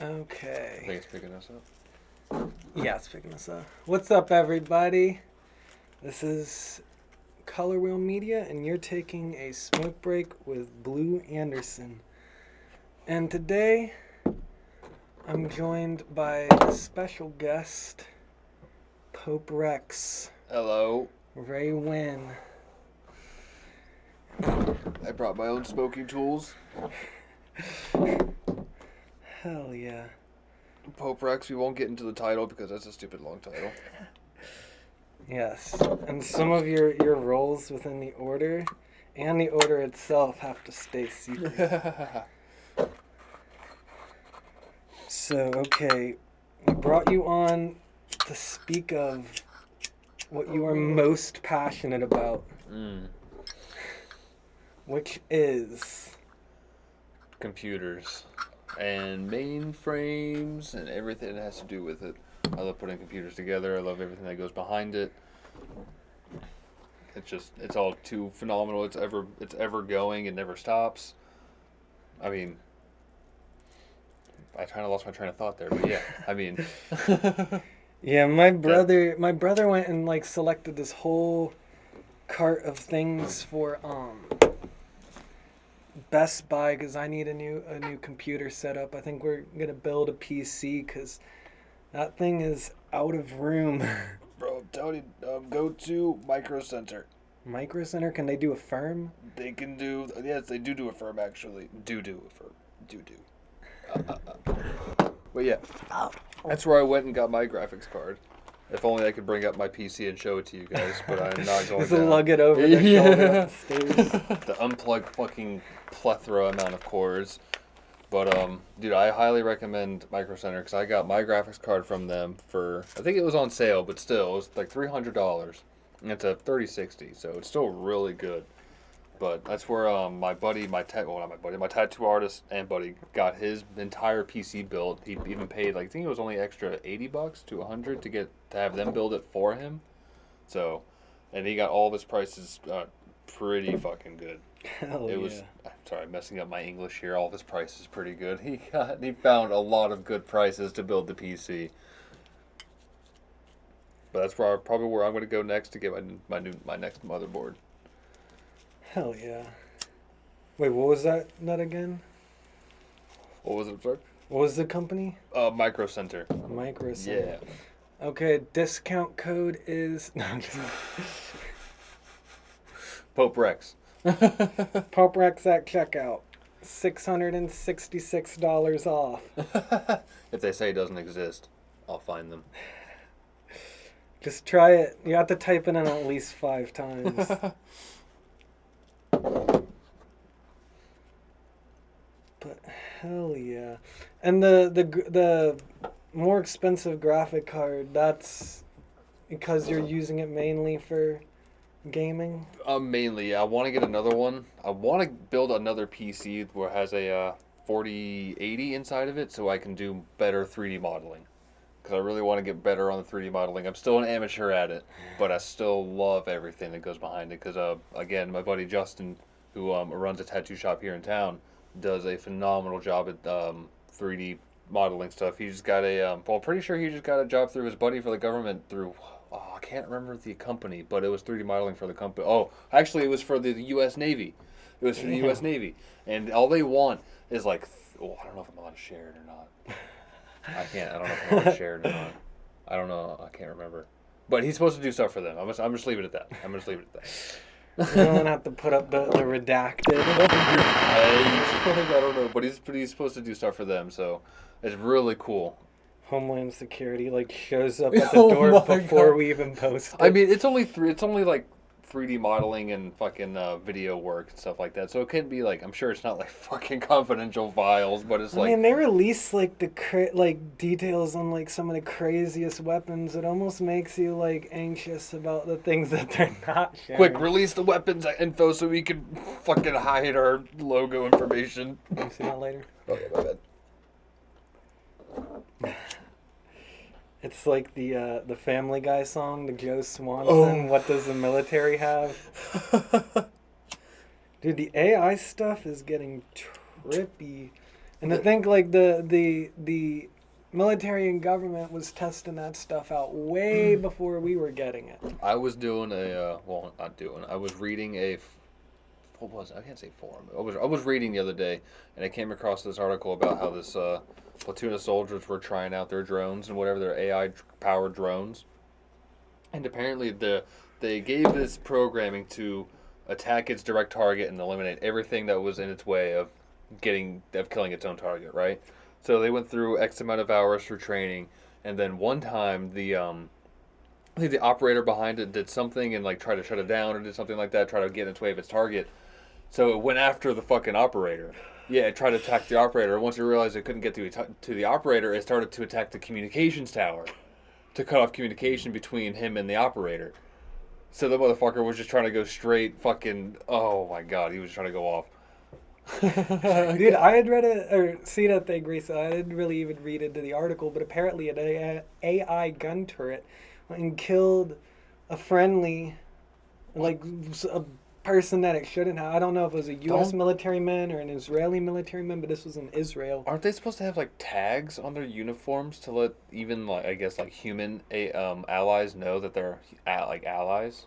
Okay. I think it's picking us up. Yeah, it's picking us up. What's up, everybody? This is Color Wheel Media, and you're taking a smoke break with Blue Anderson. And today, I'm joined by a special guest, Pope Rex, Hello. Ray Wynn. I brought my own smoking tools. Hell yeah. Pope Rex, we won't get into the title because that's a stupid long title. Yes, and some of your roles within the order and the order itself have to stay secret. So, okay, we brought you on to speak of what you are most passionate about, which is Computers and mainframes and everything that has to do with it. I love putting computers together. I love everything that goes behind it. It's all too phenomenal. It's ever going. It never stops. I mean, I kind of lost my train of thought there, but yeah, I mean. Yeah, my brother went and like selected this whole cart of things for Best Buy because I need a new computer setup. I think we're gonna build a PC because that thing is out of room. Bro, I'm telling you, go to Micro Center. Micro Center, can they do a firm? They can do, yes, they do a firm actually. Do a firm. Do. But yeah, that's where I went and got my graphics card. If only I could bring up my PC and show it to you guys, but I'm not going to. Just lug it over the shoulder up the stairs. The unplugged fucking plethora amount of cords. But, dude, I highly recommend Micro Center because I got my graphics card from them for, I think it was on sale, but still, it was like $300. And it's a 3060, so it's still really good. But that's where my tattoo artist and buddy got his entire PC built. He even paid, like, I think it was only extra $80 to $100 to have them build it for him. So, and he got all of his prices pretty fucking good. Hell It yeah. was, sorry, I'm messing up my English here. All of his prices pretty good. He found a lot of good prices to build the PC. But that's probably where I'm going to go next to get my next motherboard. Hell yeah. Wait, what was that again? What was it, sir? What was the company? Micro Center. Micro Center. Yeah. Okay, discount code is... No, I'm just... Pope Rex. Pope Rex at checkout. $666 off. If they say it doesn't exist, I'll find them. Just try it. You have to type it in at least 5 times. But hell yeah. And the more expensive graphic card, that's because you're using it mainly for gaming? Mainly, I want to get another one. I want to build another PC where it has a 4080 inside of it so I can do better 3D modeling. Because I really want to get better on the 3D modeling. I'm still an amateur at it, but I still love everything that goes behind it. Because, again, my buddy Justin, who runs a tattoo shop here in town, does a phenomenal job at 3D modeling stuff. He just got I'm pretty sure he just got a job through his buddy for the government through... Oh, I can't remember the company, but it was 3D modeling for the company. Oh, actually, it was for the U.S. Navy. It was for the U.S. Navy. And all they want is like... I don't know if I'm allowed to share it or not. I don't know if I'm allowed to share it or not. I don't know. I can't remember. But he's supposed to do stuff for them. I'm just leave it at that. You don't have to put up the redacted. I don't know, but he's supposed to do stuff for them, so it's really cool. Homeland Security shows up at the door before we even post it. I mean, it's only like 3D modeling and fucking video work and stuff like that. So it can be I'm sure it's not fucking confidential files, but it's I mean, they release the details on some of the craziest weapons. It almost makes you anxious about the things that they're not sharing. Quick, release the weapons info so we can fucking hide our logo information. Can you see that later? Okay, my bad. It's like the Family Guy song, the Joe Swanson, What Does the Military Have? Dude, the AI stuff is getting trippy. And to think like the military and government was testing that stuff out way before we were getting it. I was doing I was reading what was it? I can't say forum. I was reading the other day, and I came across this article about how this platoon of soldiers were trying out their drones and whatever, their AI powered drones, and apparently they gave this programming to attack its direct target and eliminate everything that was in its way of killing its own target, right? So they went through X amount of hours for training, and then one time I think the operator behind it did something and like tried to shut it down or did something like that, try to get in its way of its target. So it went after the fucking operator. Yeah, it tried to attack the operator. Once it realized it couldn't get to the operator, it started to attack the communications tower to cut off communication between him and the operator. So the motherfucker was just trying to go straight fucking. Oh my god, he was trying to go off. Dude, I had read it or seen a thing recently. I didn't really even read into the article, but apparently an AI gun turret went and killed a friendly, like a person that it shouldn't have. I don't know if it was a U.S. military man or an Israeli military man, but this was in Israel. Aren't they supposed to have like tags on their uniforms to let even like I guess like human allies know that they're like allies?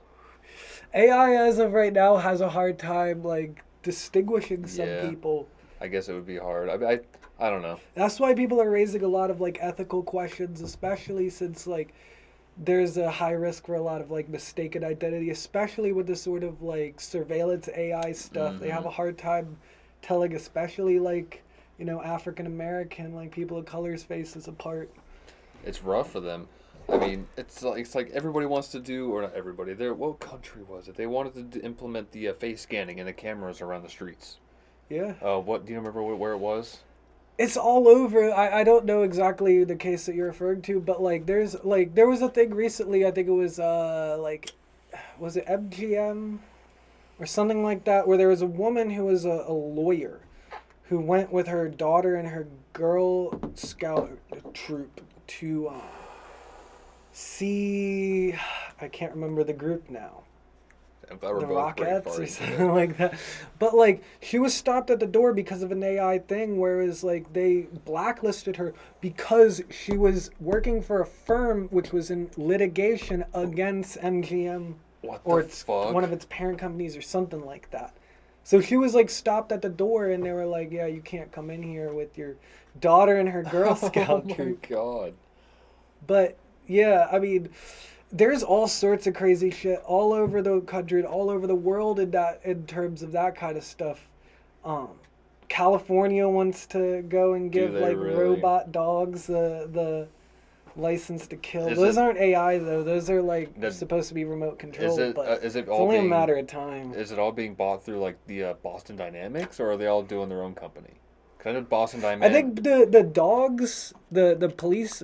AI as of right now has a hard time like distinguishing some people. I guess it would be hard. I don't know. That's why people are raising a lot of like ethical questions, especially since like there's a high risk for a lot of like mistaken identity, especially with the sort of like surveillance AI stuff. Mm-hmm. They have a hard time telling, especially like, you know, African American, like people of color's faces apart. It's rough for them. I mean, it's like everybody wants to do, or not everybody. What country was it? They wanted to implement the face scanning and the cameras around the streets. Yeah. What do you remember where it was? It's all over. I don't know exactly the case that you're referring to, but like there was a thing recently. I think it was was it MGM or something like that, where there was a woman who was a lawyer who went with her daughter and her Girl Scout troop to see, I can't remember the group now. The Rockettes or something like that. But like she was stopped at the door because of an AI thing, whereas like they blacklisted her because she was working for a firm which was in litigation against MGM or one of its parent companies or something like that. So she was like stopped at the door and they were like, yeah, you can't come in here with your daughter and her Girl Scout troop. Oh my god. But yeah, I mean, there's all sorts of crazy shit all over the country, all over the world in terms of that kind of stuff. California wants to go and give robot dogs the license to kill. Those aren't AI though. Those are like supposed to be remote controlled. But it's only a matter of time. Is it all being bought through like the Boston Dynamics, or are they all doing their own company? Because I know Boston Dynamics. I think the dogs, the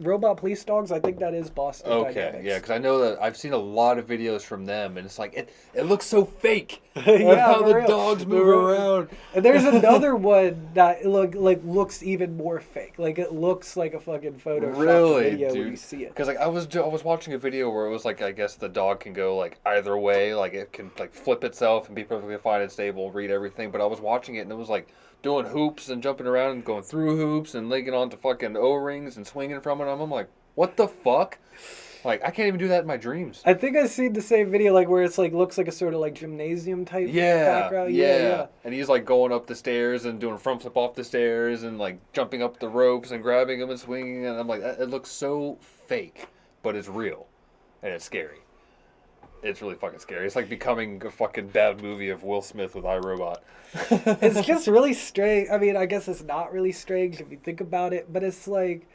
robot police dogs, I think that is Boston Dynamics. Okay, yeah, because I know that I've seen a lot of videos from them, and it's like, it looks so fake. Yeah, how the dogs move around. And there's another one that looks even more fake. Like, it looks like a fucking Photoshop video when you see it. Because like I was watching a video where it was like, I guess the dog can go like either way. Like, it can like flip itself and be perfectly fine and stable, read everything. But I was watching it, and it was like doing hoops and jumping around and going through hoops and linking onto fucking O-rings and swinging from it. I'm like, what the fuck? Like, I can't even do that in my dreams. I think I've seen the same video, like, where it's, like, looks like a sort of, like, gymnasium type background. Yeah. And he's, like, going up the stairs and doing front flip off the stairs and, like, jumping up the ropes and grabbing them and swinging. And I'm like, it looks so fake, but it's real. And it's scary. It's really fucking scary. It's like becoming a fucking bad movie of Will Smith with iRobot. It's just really strange. I mean, I guess it's not really strange if you think about it, but it's like,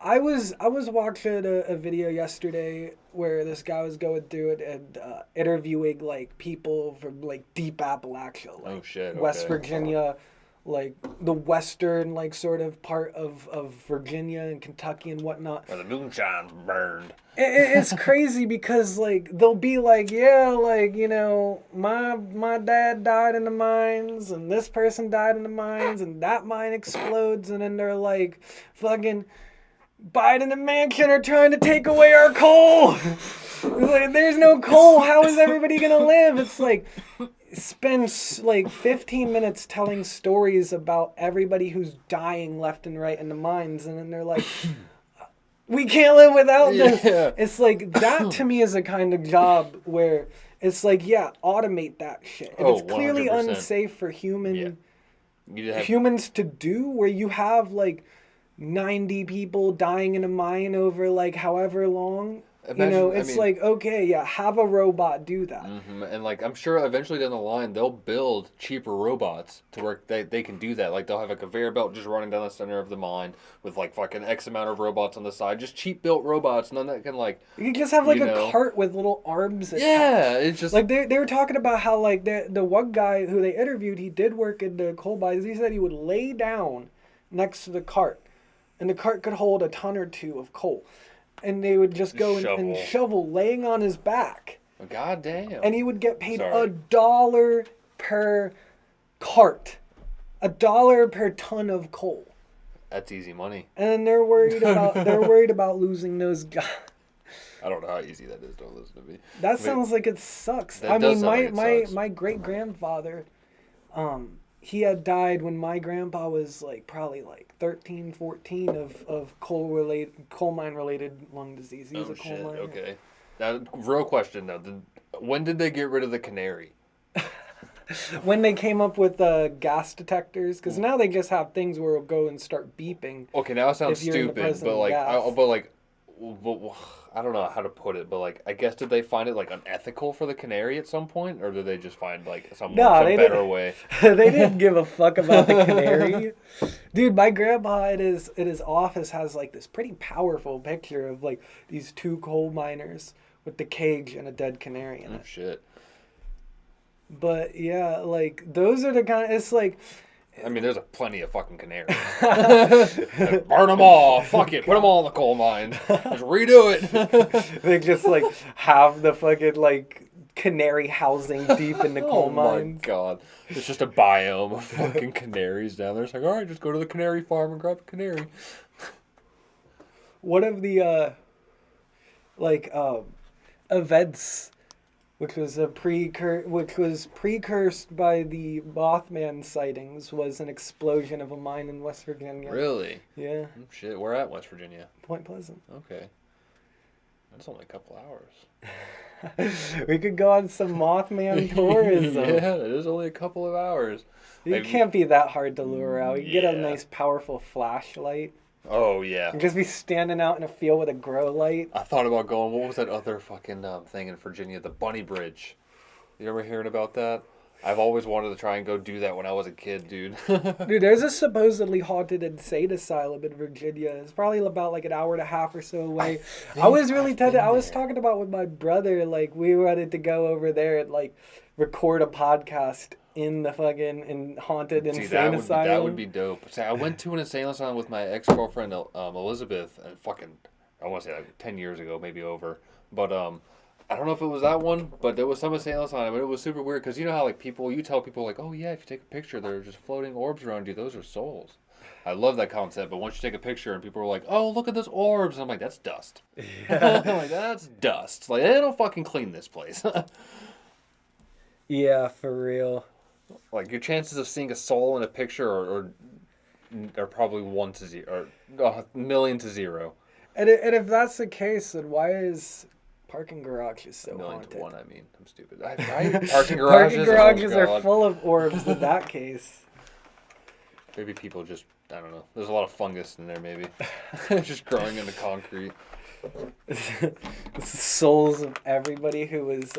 I was watching a video yesterday where this guy was going through it and interviewing like people from like deep Appalachia, like West Virginia, like the western like sort of part of Virginia and Kentucky and whatnot. Where the moonshine's burned. It's crazy because like they'll be like, yeah, like, you know, my dad died in the mines and this person died in the mines and that mine explodes, and then they're like, fucking Biden and Manchin are trying to take away our coal. Like, there's no coal. How is everybody gonna live? It's like, spends like 15 minutes telling stories about everybody who's dying left and right in the mines, and then they're like, we can't live without this. Yeah. It's like, that to me is a kind of job where it's like, yeah, automate that shit. And Oh, it's clearly 100%. unsafe for Yeah. You have, humans to do, where you have like 90 people dying in a mine over like however long. Imagine, It's like, okay, yeah, have a robot do that. And like I'm sure eventually down the line they'll build cheaper robots to where they can do that. Like they'll have a conveyor belt just running down the center of the mine with like fucking X amount of robots on the side, just cheap built robots, none that can like. You can just have like a cart with little arms attached. Yeah, it's just like they were talking about how like the one guy who they interviewed, he did work in the coal mines. He said he would lay down next to the cart, and the cart could hold a ton or two of coal. And they would just go and shovel laying on his back. God damn. And he would get paid $1 per cart. $1 per ton of coal. That's easy money. And they're worried about losing those guys. I don't know how easy that is, don't listen to me. That sounds like it sucks. I mean, my great grandfather, he had died when my grandpa was like probably like 13, 14 of coal mine related lung disease. He was a coal miner. Okay. Now, real question though, when did they get rid of the canary? When they came up with gas detectors, because now they just have things where it'll go and start beeping. Okay, now it sounds stupid, but I don't know how to put it, but like I guess did they find it like unethical for the canary at some point, or did they just find like some better way? They didn't give a fuck about the canary. Dude, my grandpa at his office has like this pretty powerful picture of like these two coal miners with the cage and a dead canary in it. Oh shit. But yeah, like those are the kind. It's like. I mean, there's plenty of fucking canaries. Burn them all. Fuck it. Put them all in the coal mine. Just redo it. They just like have the fucking like canary housing deep in the coal mines. Oh my god. It's just a biome of fucking canaries down there. It's like, all right, just go to the canary farm and grab a canary. One of the events which was precursed by the Mothman sightings, was an explosion of a mine in West Virginia. Really? Yeah. Oh, shit, we're at West Virginia. Point Pleasant. Okay. That's only a couple hours. We could go on some Mothman tourism. Yeah, it is only a couple of hours. It can't be that hard to lure out. You get a nice, powerful flashlight. Oh, yeah. And just be standing out in a field with a grow light. I thought about going, what was that other fucking thing in Virginia? The Bunny Bridge. You ever hearing about that? I've always wanted to try and go do that when I was a kid, dude. Dude, there's a supposedly haunted insane asylum in Virginia. It's probably about like an hour and a half or so away. I was really tempted. I was talking about with my brother, like we wanted to go over there and like record a podcast in the fucking haunted insane asylum. That would be dope. I went to an insane asylum with my ex-girlfriend Elizabeth, and fucking, I want to say like 10 years ago, maybe over. But I don't know if it was that one, but there was some insane asylum, and it was super weird because you know how like you tell people like, oh yeah, if you take a picture, there are just floating orbs around you. Those are souls. I love that concept, but once you take a picture and people are like, oh, look at this orbs, and I'm like, that's dust. Yeah. I'm like, that's dust. Like, they don't fucking clean this place. Yeah, for real. Like, your chances of seeing a soul in a picture are probably 1 to 0, or a million to 0. And if that's the case, then why is parking garages so haunted? 1 to 1, I mean. I'm stupid. Parking garages are full of orbs in that case. Maybe people just, I don't know. There's a lot of fungus in there, maybe. Just growing into concrete. The souls of everybody who was...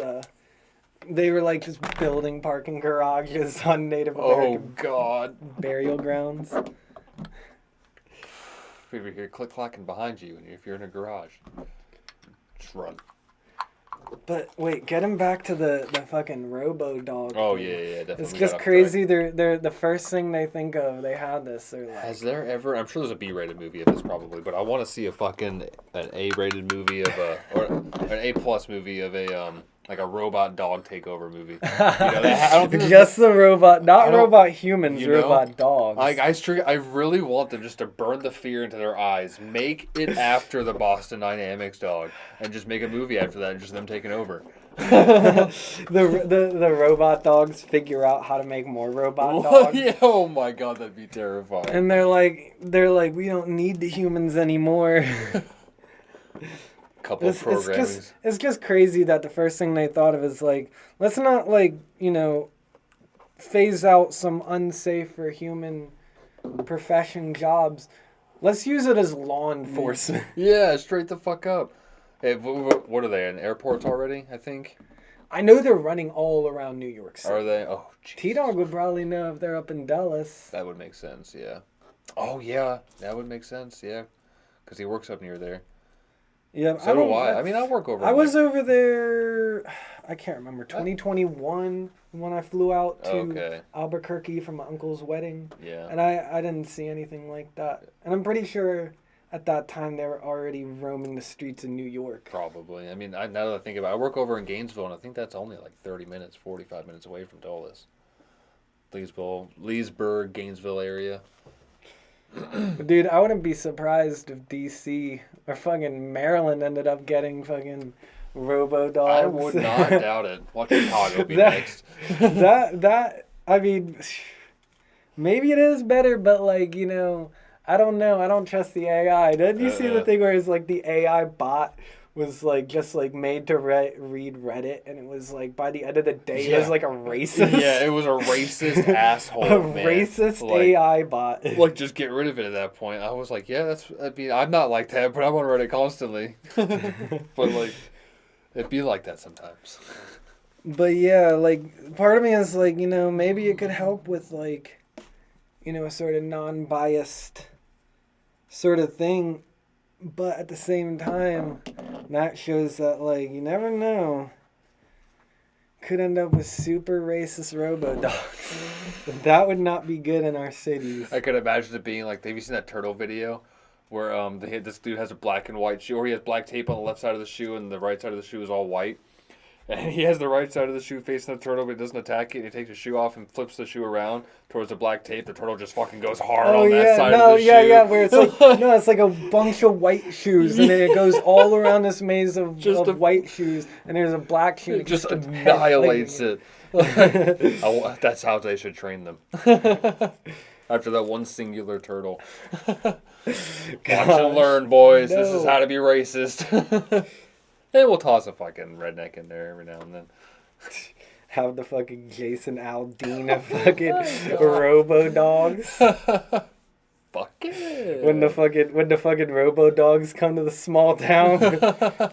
They were like just building parking garages on Native American burial grounds. If you hear click-clacking behind you, and if you're in a garage, just run. But wait, getting back to the fucking Robo-Dog. Oh, thing. yeah, definitely. It's just crazy. They're the first thing they think of. They had this. They're like, has there ever? I'm sure there's a B-rated movie of this probably, but I want to see an A-rated movie of or an A+ movie of Like a robot dog takeover movie. You know, I don't think just the robot, not robot humans, you know, robot dogs. Like I really want them just to burn the fear into their eyes. Make it after the Boston Dynamics dog, and just make a movie after that, and just them taking over. the robot dogs figure out how to make more robot dogs. Yeah, oh my god, that'd be terrifying. And they're like, we don't need the humans anymore. Couple of programming. It's just crazy that the first thing they thought of is like, let's not like, phase out some unsafe for human profession jobs. Let's use it as law enforcement. Yeah, straight the fuck up. Hey, what are they in airports already? I think. I know they're running all around New York City. Are they? Oh, T-Dog would probably know if they're up in Dallas. That would make sense. Yeah. Oh yeah, that would make sense. Yeah, because he works up near there. Yeah. So do I. I mean, I work over. I was over there. I can't remember. 2021 when I flew out to Albuquerque for my uncle's wedding. Yeah. And I didn't see anything like that. And I'm pretty sure at that time they were already roaming the streets in New York. Probably. I mean, now that I think about it, I work over in Gainesville, and I think that's only like 30 minutes, 45 minutes away from Dulles. Leesburg, Gainesville area. Dude, I wouldn't be surprised if DC or fucking Maryland ended up getting fucking robo-dogs. I would not doubt it. Watch Chicago be next. I mean, maybe it is better, but like, I don't know. I don't trust the AI. Didn't you see the thing where it's like the AI bot was like just like made to read Reddit, and it was like by the end of the day it was like a racist. Yeah, it was a racist asshole. Racist AI bot. Like, just get rid of it at that point. I was like, yeah, I'm not like that, but I'm on Reddit constantly. But like, it'd be like that sometimes. But yeah, like part of me is like, maybe it could help with like, a sort of non-biased sort of thing, but at the same time that shows that like you never know, could end up with super racist robo-dogs. That would not be good in our cities. I could imagine it being like, have you seen that turtle video where this dude has a black and white shoe, or he has black tape on the left side of the shoe and the right side of the shoe is all white? And he has the right side of the shoe facing the turtle, but he doesn't attack it. And he takes the shoe off and flips the shoe around towards the black tape. The turtle just fucking goes hard on that side of the shoe. Yeah, where it's like, it's like a bunch of white shoes, and then it goes all around this maze of white shoes, and there's a black shoe. It just annihilates it. That's how they should train them. After that one singular turtle. Watch and learn, boys. No. This is how to be racist. And we'll toss a fucking redneck in there every now and then. Have the fucking Jason Aldean of fucking robo-dogs. Fuck it. When the fucking robo-dogs come to the small town,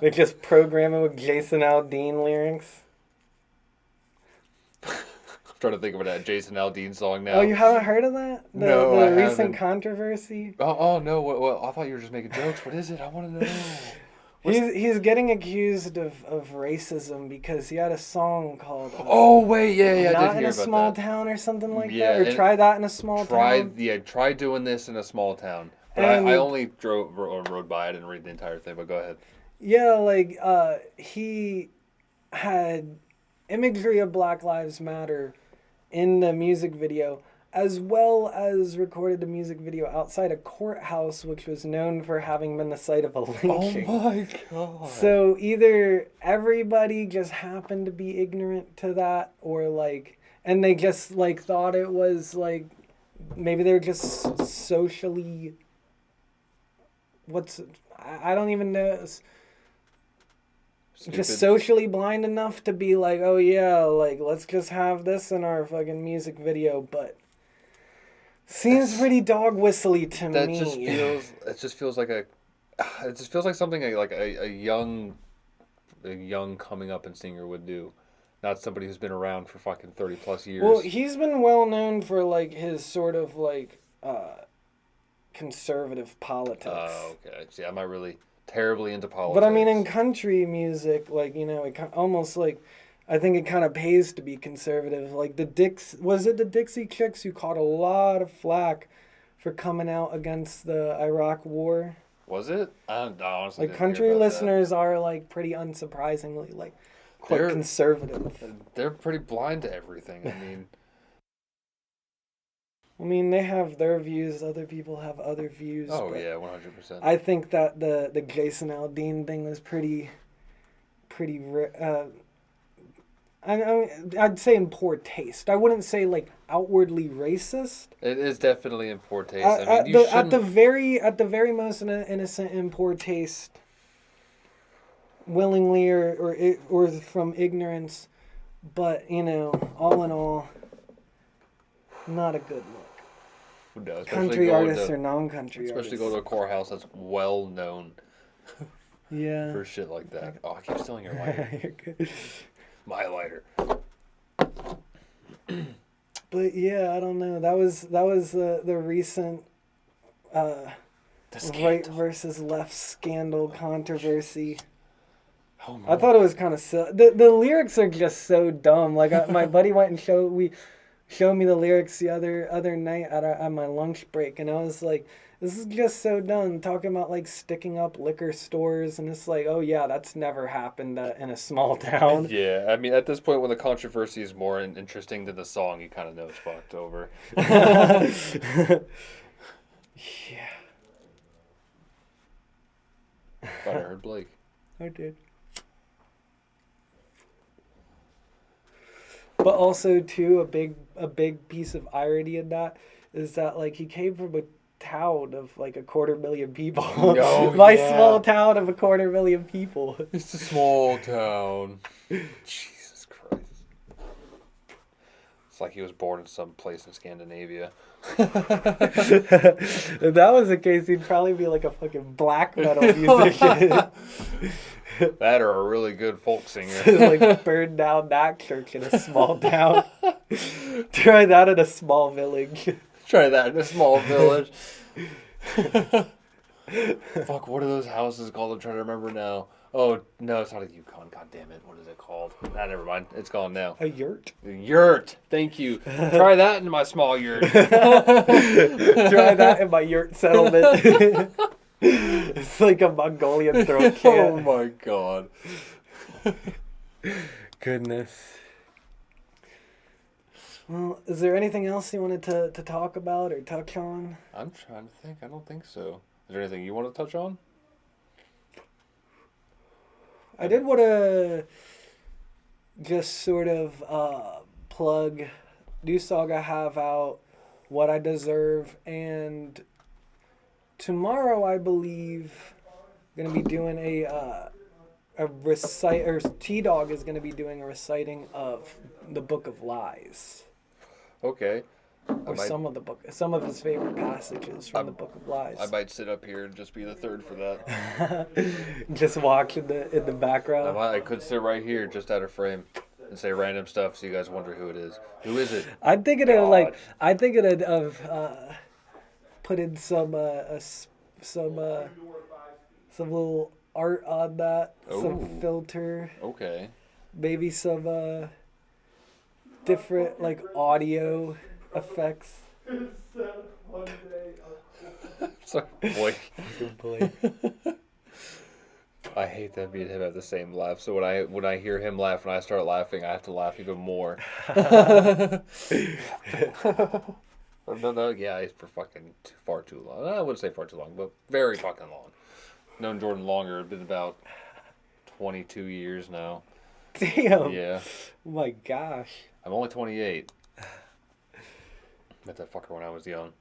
they just program it with Jason Aldean lyrics. I'm trying to think of that Jason Aldean song now. Oh, you haven't heard of that? No, the recent controversy? Oh no. Well, I thought you were just making jokes. What is it? I want to know. He's getting accused of racism because he had a song called oh wait, yeah, I did hear about that. Not in a small town or something like that, or try that in a small town. Try doing this in a small town. But I only rode by. I didn't read the entire thing, but go ahead. Yeah, like he had imagery of Black Lives Matter in the music video, as well as recorded the music video outside a courthouse, which was known for having been the site of a lynching. Oh my god. So either everybody just happened to be ignorant to that, or like, and they just like thought it was like, maybe they're just socially, I don't even know. Stupid. Just socially blind enough to be like, oh yeah, like let's just have this in our fucking music video, but seems pretty dog whistly to me. It just feels like something like a young coming up and singer would do, not somebody who's been around for fucking 30 plus years. Well, he's been well known for like his sort of like conservative politics. Oh, okay. See, I'm not really terribly into politics. But I mean, in country music, like, it almost like, I think it kind of pays to be conservative. Like the Dixie Chicks who caught a lot of flack for coming out against the Iraq War? Was it? I honestly like country listeners are like pretty unsurprisingly like, quite conservative. They're pretty blind to everything. I mean, they have their views. Other people have other views. Oh yeah, 100%. I think that the Jason Aldean thing was pretty. I'd say in poor taste. I wouldn't say like outwardly racist. It is definitely in poor taste. At the very most innocent in poor taste. Willingly or from ignorance, but all in all, not a good look. No, country artists or non-country artists. Especially go to a courthouse that's well known. Yeah. For shit like that. Oh, I keep stealing your lighter. You're good. My lighter. But yeah, I don't know. That was the recent right versus left scandal controversy. Oh, I thought it was kind of silly. The lyrics are just so dumb. Like my buddy went and showed me the lyrics the other night at my lunch break, and I was like, this is just so dumb. Talking about like sticking up liquor stores, and it's like, oh yeah, that's never happened in a small town. Yeah, I mean, at this point, when the controversy is more interesting than the song, you kind of know it's fucked over. Yeah. Thought I heard Blake. I did. But also too, a big piece of irony in that is that like he came from a town of like 250,000 people. No, My small town of 250,000 people. It's a small town. Jesus Christ. It's like he was born in some place in Scandinavia. If that was the case, he'd probably be like a fucking black metal musician. That or a really good folk singer. Like burn down that church in a small town. Try that in a small village. Try that in a small village. Fuck, what are those houses called? I'm trying to remember now. Oh, no, it's not a Yukon. God damn it. What is it called? Never mind. It's gone now. A yurt? A yurt. Thank you. Try that in my small yurt. Try that in my yurt settlement. It's like a Mongolian throat camp. Oh my god. Goodness. Well, is there anything else you wanted to talk about or touch on? I'm trying to think. I don't think so. Is there anything you want to touch on? I did want to just sort of plug New Saga Have Out, What I Deserve, and tomorrow I believe I'm going to be doing a recite, or T-Dog is going to be doing a reciting of the Book of Lies. Okay. Or some of his favorite passages from the Book of Lies. I might sit up here and just be the third for that. Just watch in the background. I could sit right here just out of frame and say random stuff so you guys wonder who it is. Who is it? I'm thinking of put in some little art on that, some filter. Okay. Maybe some different like audio effects. Sorry, Blake. Blake. I hate that me and him have the same laugh. So when I hear him laugh, when I start laughing, I have to laugh even more. No, yeah, it's for fucking far too long. I wouldn't say far too long, but very fucking long. Known Jordan longer. It's been about 22 years now. Damn. Yeah. Oh my gosh. I'm only 28. Met that fucker when I was young.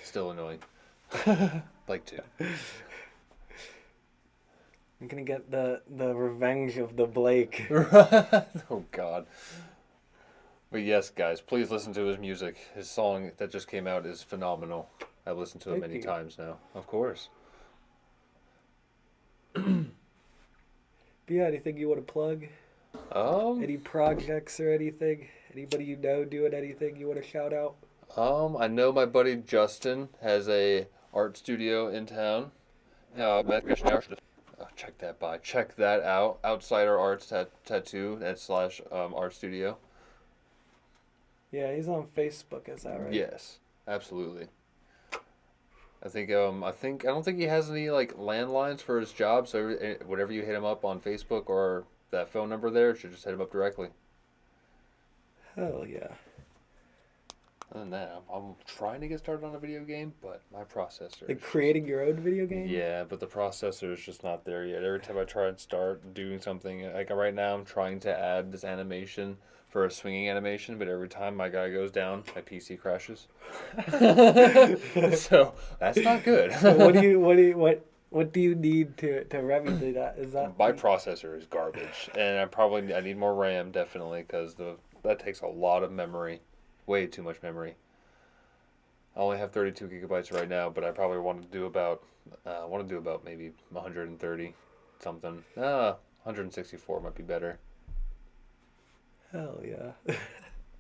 Still annoying. Like too. I'm gonna get the revenge of the Blake. Oh God. But yes, guys, please listen to his music. His song that just came out is phenomenal. I've listened to it many times now. Of course. But yeah, anything you want to plug? Any projects or anything? Anybody you know doing anything you want to shout out? I know my buddy Justin has a art studio in town. Check that out. Outsider Arts Tattoo / art studio. Yeah, he's on Facebook. Is that right? Yes, absolutely. I don't think he has any like landlines for his job. So whatever you hit him up on Facebook or that phone number there. Should just hit him up directly. Hell yeah. Other than that, I'm trying to get started on a video game, but my processor. Like creating your own video game? Yeah, but the processor is just not there yet. Every time I try and start doing something, like right now, I'm trying to add this animation for a swinging animation, but every time my guy goes down, my PC crashes. So that's not good. So what do you need to remedy that? Is that My processor is garbage, and I need more RAM definitely because that takes a lot of memory, way too much memory. I only have 32 gigabytes right now, but I probably want to do about maybe 130 something. 164 might be better. Hell yeah.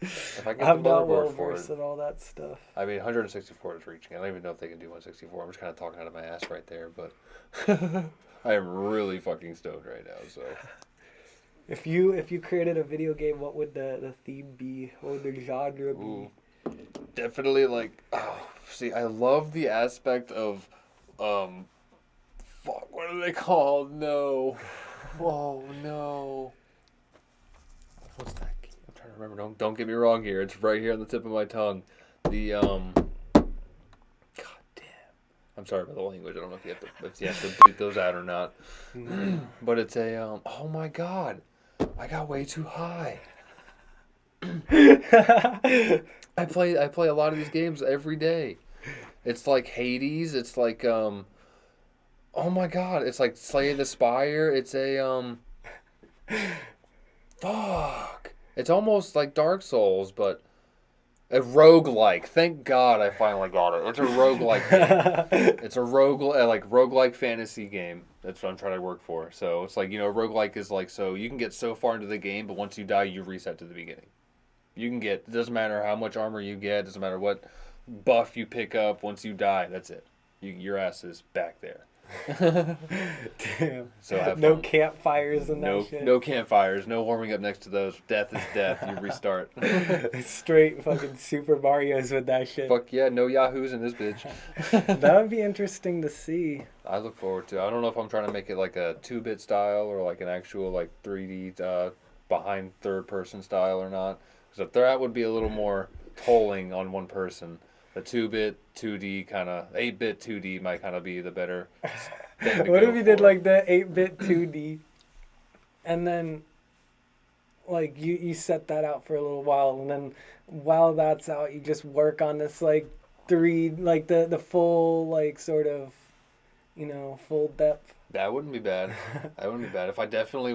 If I get I'm the not well motherboard for versed it. in all that stuff. I mean, 164 is reaching. I don't even know if they can do 164. I'm just kind of talking out of my ass right there, but I am really fucking stoned right now. So, If you created a video game, what would the theme be? What would the genre be? ooh, definitely see, I love the aspect of, fuck, what are they called? No, oh no, what's that? I'm trying to remember. Don't get me wrong here. It's right here on the tip of my tongue. The God damn. I'm sorry about the language. I don't know if you have to beat those out or not. But it's a oh my god, I got way too high. I play a lot of these games every day. It's like Hades. It's like oh my god, it's like Slay the Spire. It's a fuck. It's almost like Dark Souls, but a roguelike. Thank God I finally got it. It's a roguelike game. It's a roguelike fantasy game. That's what I'm trying to work for. So it's like, roguelike is like, so you can get so far into the game, but once you die, you reset to the beginning. It doesn't matter how much armor you get, doesn't matter what buff you pick up, once you die, that's it. Your ass is back there. Damn. So have no fun. campfires and that shit. No campfires, no warming up next to those. Death is death. You restart. Straight fucking Super Marios with that shit. Fuck yeah, no yahoos in this bitch. That would be interesting to see. I look forward to it. I don't know if I'm trying to make it like a 2-bit style or like an actual like 3D behind third person style or not. Because that would be a little more tolling on one person. The 2-bit 2D kind of 8-bit 2D might kind of be the better thing to What go if you for. did like the 8-bit 2D and then like you set that out for a little while, and then while that's out you just work on this like the full like sort of full depth. That wouldn't be bad. That wouldn't be bad. If I definitely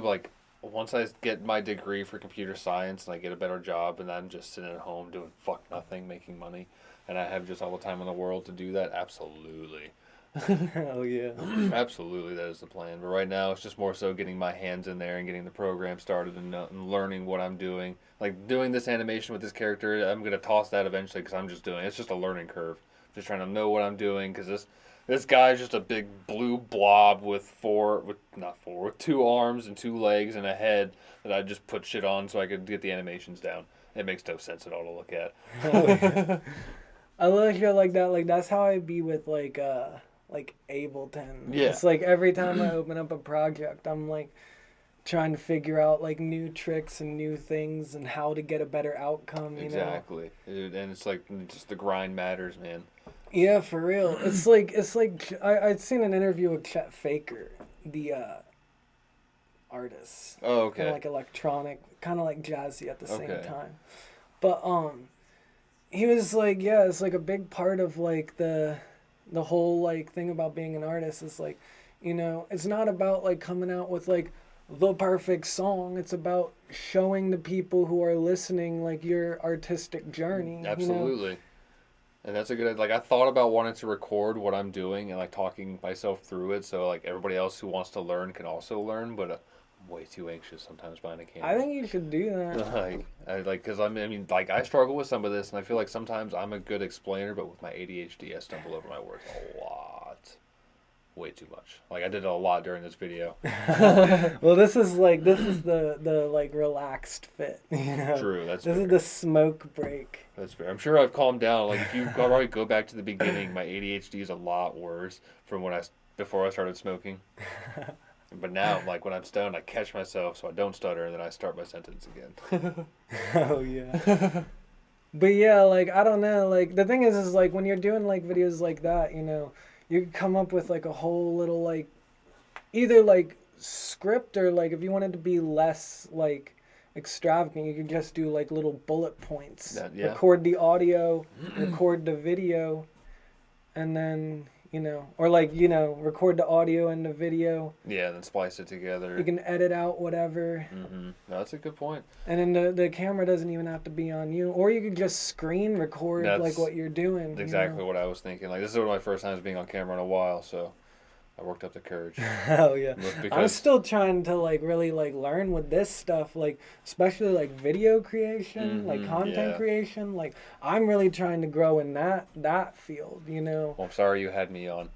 once I get my degree for computer science and I get a better job and I'm just sitting at home doing fuck nothing, making money, and I have just all the time in the world to do that, absolutely. Hell yeah. Absolutely, that is the plan. But right now, it's just more so getting my hands in there and getting the program started and learning what I'm doing. Like doing this animation with this character, I'm going to toss that eventually because it's just a learning curve. Just trying to know what I'm doing because this guy's just a big blue blob with 2 arms and 2 legs and a head that I just put shit on so I could get the animations down. It makes no sense at all to look at. Oh, yeah. I love shit like that. Like that's how I be with like Ableton. Yeah. It's like every time I open up a project, I'm like trying to figure out like new tricks and new things and how to get a better outcome. Exactly. Dude, and it's like just the grind matters, man. Yeah, for real. It's like I'd seen an interview with Chet Faker, the artist. Oh, okay. Kind of like electronic, kind of like jazzy at the same Okay. time. But he was like, yeah, it's like a big part of like the whole like thing about being an artist is like, it's not about like coming out with like the perfect song. It's about showing the people who are listening like your artistic journey. Absolutely. And that's a good, like, I thought about wanting to record what I'm doing and, like, talking myself through it so, like, everybody else who wants to learn can also learn, but I'm way too anxious sometimes behind a camera. I think you should do that. Because I struggle with some of this, and I feel like sometimes I'm a good explainer, but with my ADHD, I stumble over my words a lot. Way too much. Like, I did a lot during this video. Well, this is the like relaxed fit. True, that's This fair. is the smoke break. That's fair. I'm sure I've calmed down. Like, if you already go back to the beginning, my ADHD is a lot worse from before I started smoking. But now, like, when I'm stoned, I catch myself so I don't stutter, and then I start my sentence again. Oh, yeah. But yeah, like, I don't know. Like, the thing is like, when you're doing, like, videos like that, you know, you can come up with, like, a whole little, like, either, like, script or, like, if you wanted to be less, like, extravagant, you could just do, like, little bullet points. Yeah. Record the audio, record the video, and then, you know, or, like, you know, record the audio and the video. Yeah, then splice it together. You can edit out whatever. Mm-hmm. No, that's a good point. And then the camera doesn't even have to be on you. Or you could just screen record, like, what you're doing. Exactly what I was thinking. Like, this is one of my first times being on camera in a while, so I worked up the courage. Hell yeah. I'm still trying to, like, really, like, learn with this stuff, like, especially, like, video creation, like, content creation. Like, I'm really trying to grow in that field, you know. Well, I'm sorry you had me on.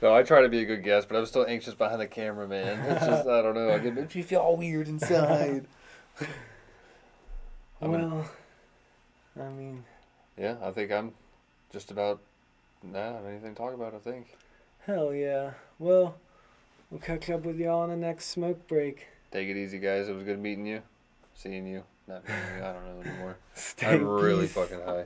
No, I try to be a good guest, but I'm still anxious behind the camera, man. It's just, I don't know. It makes me feel all weird inside. I mean... Yeah, I think I'm just about... Nah, I don't have anything to talk about, I think. Hell yeah. Well, we'll catch up with y'all on the next smoke break. Take it easy, guys. It was good meeting you. Seeing you. Not meeting you. I don't know anymore. Stay I'm really peace. fucking high.